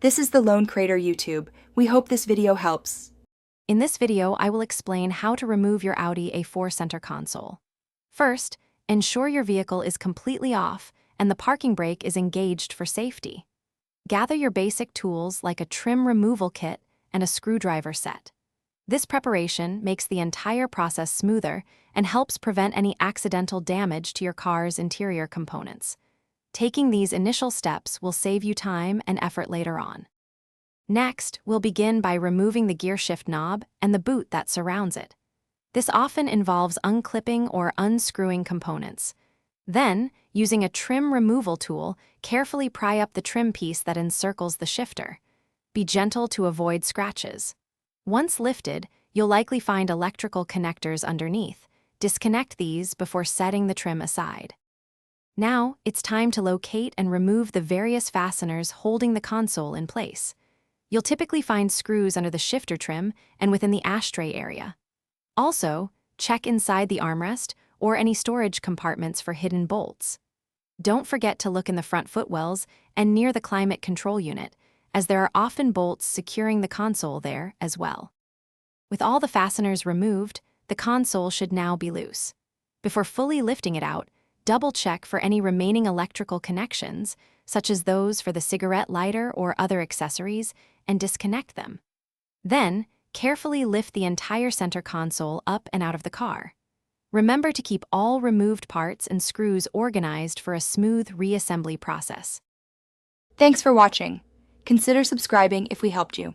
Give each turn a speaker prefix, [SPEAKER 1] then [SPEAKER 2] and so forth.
[SPEAKER 1] This is the Lone Crater YouTube. We hope this video helps.
[SPEAKER 2] In this video, I will explain how to remove your Audi A4 center console. First, ensure your vehicle is completely off and the parking brake is engaged for safety. Gather your basic tools like a trim removal kit and a screwdriver set. This preparation makes the entire process smoother and helps prevent any accidental damage to your car's interior components. Taking these initial steps will save you time and effort later on. Next, we'll begin by removing the gear shift knob and the boot that surrounds it. This often involves unclipping or unscrewing components. Then, using a trim removal tool, carefully pry up the trim piece that encircles the shifter. Be gentle to avoid scratches. Once lifted, you'll likely find electrical connectors underneath. Disconnect these before setting the trim aside. Now, it's time to locate and remove the various fasteners holding the console in place. You'll typically find screws under the shifter trim and within the ashtray area. Also, check inside the armrest or any storage compartments for hidden bolts. Don't forget to look in the front footwells and near the climate control unit, as there are often bolts securing the console there as well. With all the fasteners removed, the console should now be loose. Before fully lifting it out, double-check for any remaining electrical connections, such as those for the cigarette lighter or other accessories, and disconnect them. Then, carefully lift the entire center console up and out of the car. Remember to keep all removed parts and screws organized for a smooth reassembly process.
[SPEAKER 1] Thanks for watching. Consider subscribing if we helped you.